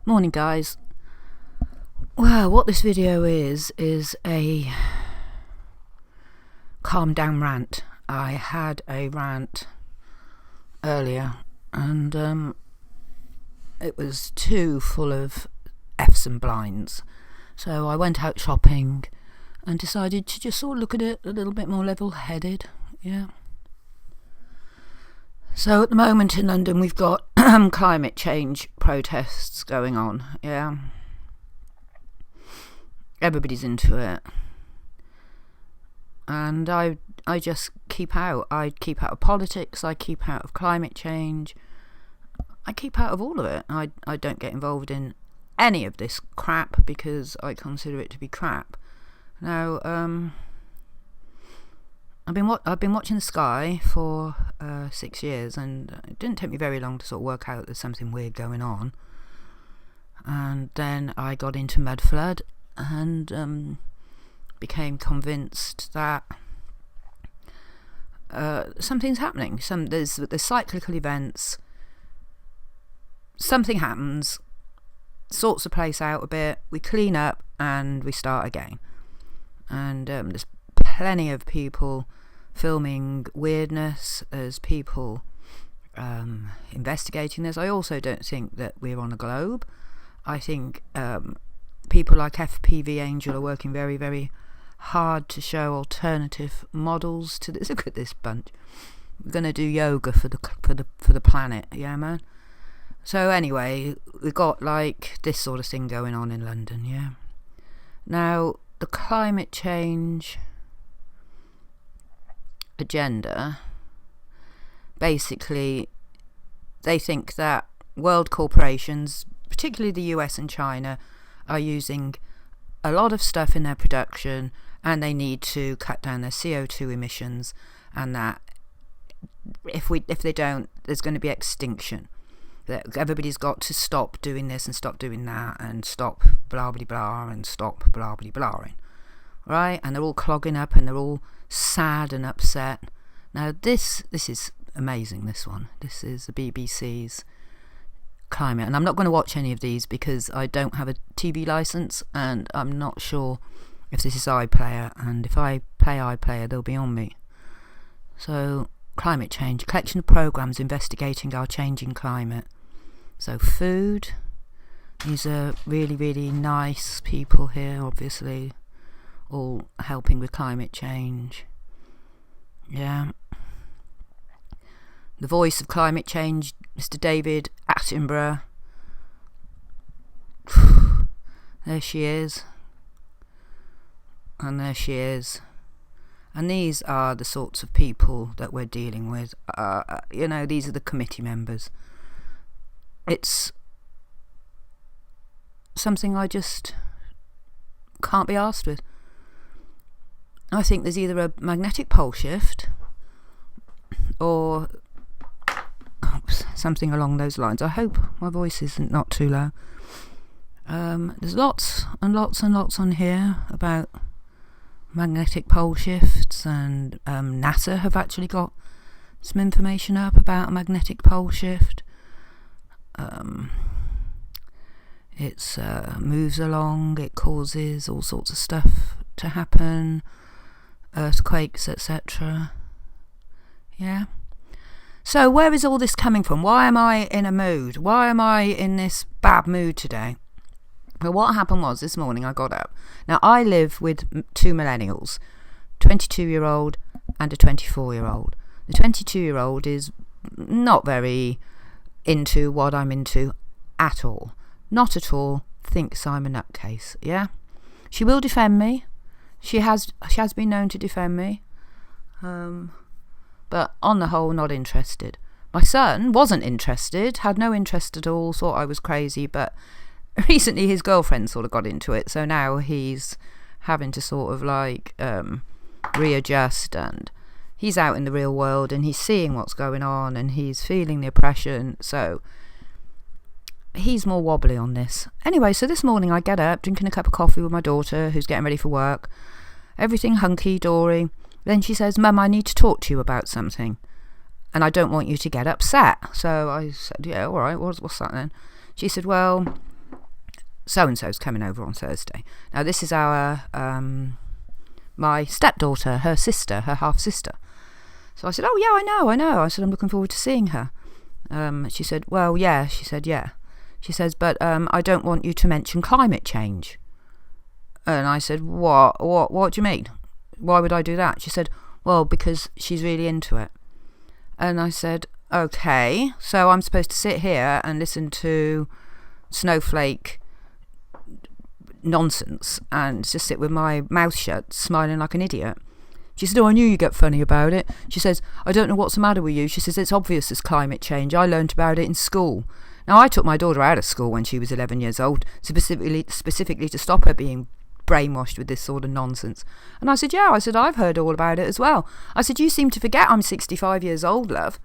Morning guys. Well, what this video is a calm down rant. I had a rant earlier and it was too full of F's and blinds. So I went out shopping and decided to just sort of look at it a little bit more level-headed. Yeah. So at the moment in London we've got climate change protests going on, yeah. Everybody's into it. And I just keep out. I keep out of politics, I keep out of climate change. I keep out of all of it. I don't get involved in any of this crap because I consider it to be crap. Now, I've been watching the sky for 6 years, and it didn't take me very long to sort of work out there's something weird going on. And then I got into mud flood and became convinced that something's happening. There's cyclical events. Something happens, sorts the place out a bit. We clean up and we start again. And there's plenty of people filming weirdness. There's people investigating this. I also don't think that we're on a globe. I think people like FPV Angel are working very, very hard to show alternative models to this. Look at this bunch. We're going to do yoga for the planet. Yeah, man. So anyway, we've got like this sort of thing going on in London. Yeah. Now, the climate change agenda, basically they think that world corporations, particularly the US and China, are using a lot of stuff in their production and they need to cut down their CO2 emissions, and that if they don't, there's going to be extinction. That everybody's got to stop doing this and stop doing that and stop blah blah blah and stop blah blah blahing, right? And they're all clogging up and they're all sad and upset. Now this is amazing. This is the BBC's climate, and I'm not going to watch any of these because I don't have a TV license and I'm not sure if this is iPlayer, and if I play iPlayer they'll be on me. So climate change, collection of programs investigating our changing climate. So food, these are really, really nice people here, obviously, all helping with climate change. Yeah. The voice of climate change, Mr. David Attenborough. There she is. And there she is. And these are the sorts of people that we're dealing with. These are the committee members. It's something I just can't be arsed with. I think there's either a magnetic pole shift or something along those lines. I hope my voice isn't not too low. There's lots and lots and lots on here about magnetic pole shifts, and NASA have actually got some information up about a magnetic pole shift. It moves along, it causes all sorts of stuff to happen, earthquakes, etc. Yeah. So where is all this coming from? Why am I in a mood? Why am I in this bad mood today? Well, what happened was this morning I got up. Now, I live with two millennials, 22-year-old and a 24-year-old. The 22-year-old is not very into what I'm into at all. Not at all. Thinks I'm a nutcase, yeah? She will defend me. She has been known to defend me. But on the whole, not interested. My son wasn't interested, had no interest at all, thought I was crazy, but recently his girlfriend sort of got into it, so now he's having to sort of like readjust, and he's out in the real world and he's seeing what's going on and he's feeling the oppression, so he's more wobbly on this. Anyway, so this morning I get up, drinking a cup of coffee with my daughter who's getting ready for work, everything hunky-dory. Then she says, "Mum, I need to talk to you about something and I don't want you to get upset." So I said, "Yeah, all right, what's that then?" She said, "Well, so-and-so's coming over on Thursday. Now, this is our my stepdaughter, her sister, her half-sister. So I said, oh, yeah, I know. I said, I'm looking forward to seeing her. She said, well, yeah. She said, yeah. She says, but I don't want you to mention climate change. And I said, what do you mean? Why would I do that? She said, well, because she's really into it. And I said, okay, so I'm supposed to sit here and listen to snowflake nonsense and just sit with my mouth shut, smiling like an idiot. She said, oh, I knew you'd get funny about it. She says, I don't know what's the matter with you. She says, it's obvious it's climate change. I learnt about it in school. Now, I took my daughter out of school when she was 11 years old, specifically to stop her being brainwashed with this sort of nonsense. And I said, yeah, I've heard all about it as well. I said, you seem to forget I'm 65 years old, love.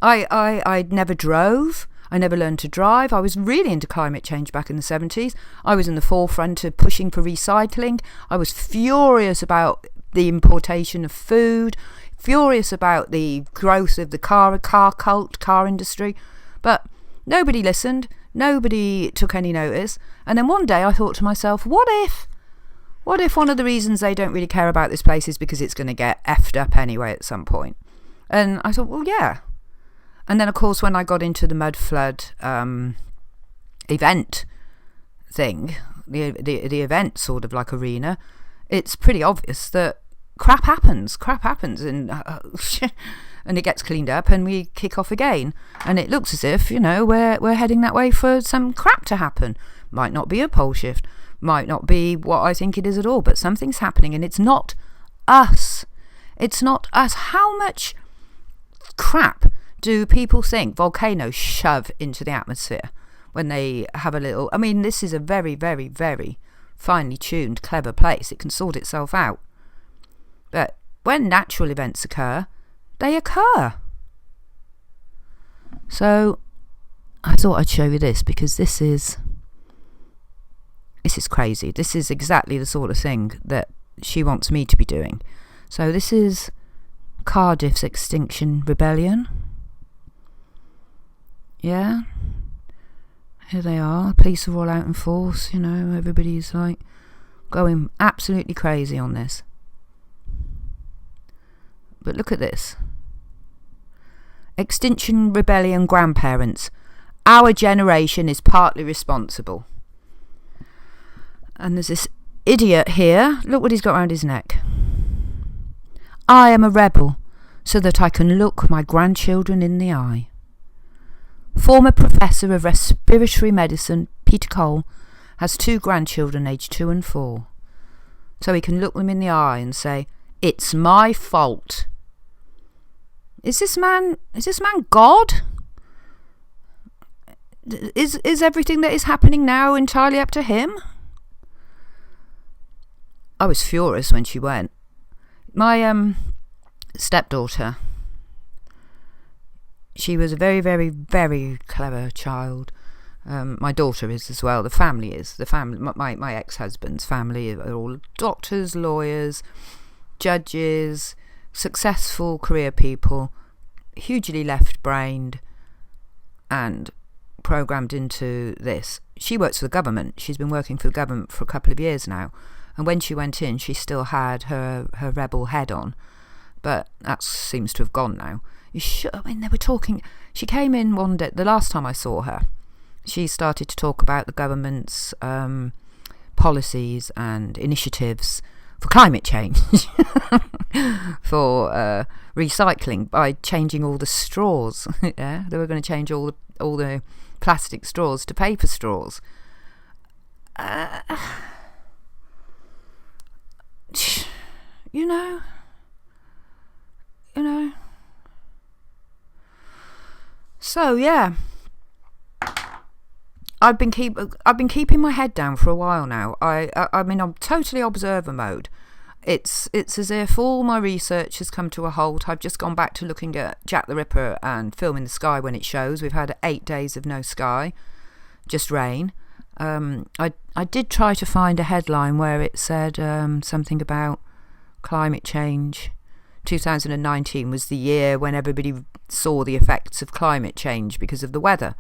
I never drove. I never learned to drive. I was really into climate change back in the 70s. I was in the forefront of pushing for recycling. I was furious about the importation of food, furious about the growth of the car cult, car industry. But nobody listened. Nobody took any notice. And then one day I thought to myself, what if one of the reasons they don't really care about this place is because it's going to get effed up anyway at some point? And I thought, well, yeah. And then, of course, when I got into the mud flood event thing, the event sort of like arena, it's pretty obvious that crap happens, and and it gets cleaned up, and we kick off again. And it looks as if, we're heading that way for some crap to happen. Might not be a pole shift, might not be what I think it is at all, but something's happening, and it's not us. It's not us. How much crap do people think volcanoes shove into the atmosphere when they have a little... I mean, this is a very, very, very finely tuned, clever place. It can sort itself out. But when natural events occur, they occur. So I thought I'd show you this, because this is crazy. This is exactly the sort of thing that she wants me to be doing. So this is Cardiff's Extinction Rebellion. Yeah, here they are. Police are all out in force. Everybody's like going absolutely crazy on this. But look at this. Extinction Rebellion grandparents. Our generation is partly responsible. And there's this idiot here. Look what he's got around his neck. I am a rebel so that I can look my grandchildren in the eye. Former Professor of Respiratory Medicine, Peter Cole, has 2 grandchildren aged 2 and 4. So he can look them in the eye and say, it's my fault. Is this man God? Is everything that is happening now entirely up to him? I was furious when she went. My stepdaughter, she was a very, very, very clever child. My daughter is as well. The family is. My ex-husband's family are all doctors, lawyers, judges, successful career people, hugely left-brained and programmed into this. She works for the government. She's been working for the government for a couple of years now. And when she went in, she still had her rebel head on. But that seems to have gone now. They were talking... She came in one day, the last time I saw her, she started to talk about the government's policies and initiatives for climate change, for recycling, by changing all the straws. Yeah, they were going to change all the plastic straws to paper straws. You know. So yeah, I've been keeping my head down for a while now. I mean, I'm totally observer mode. It's as if all my research has come to a halt. I've just gone back to looking at Jack the Ripper and filming the sky when it shows. We've had 8 days of no sky, just rain. I did try to find a headline where it said something about climate change. 2019 was the year when everybody saw the effects of climate change because of the weather.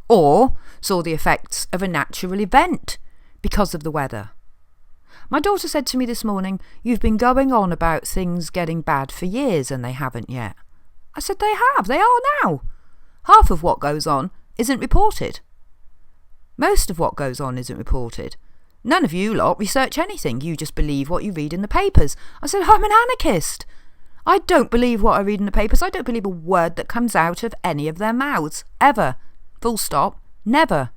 or saw the effects of a natural event because of the weather. My daughter said to me this morning, "You've been going on about things getting bad for years and they haven't yet." I said, "They have. They are now. Half of what goes on isn't reported. Most of what goes on isn't reported. None of you lot research anything. You just believe what you read in the papers." I said, "I'm an anarchist. I don't believe what I read in the papers. I don't believe a word that comes out of any of their mouths. Ever. Full stop. Never."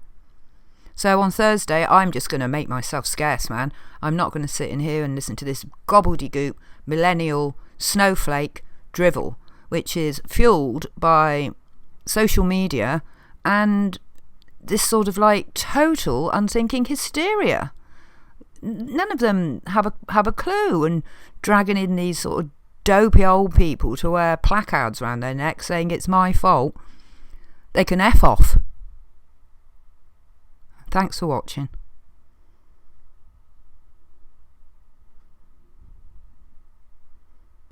So on Thursday, I'm just going to make myself scarce, man. I'm not going to sit in here and listen to this gobbledygook, millennial, snowflake drivel, which is fueled by social media and this sort of like total unthinking hysteria. None of them have a clue, and dragging in these sort of dopey old people to wear placards around their necks saying it's my fault. They can F off. Thanks for watching.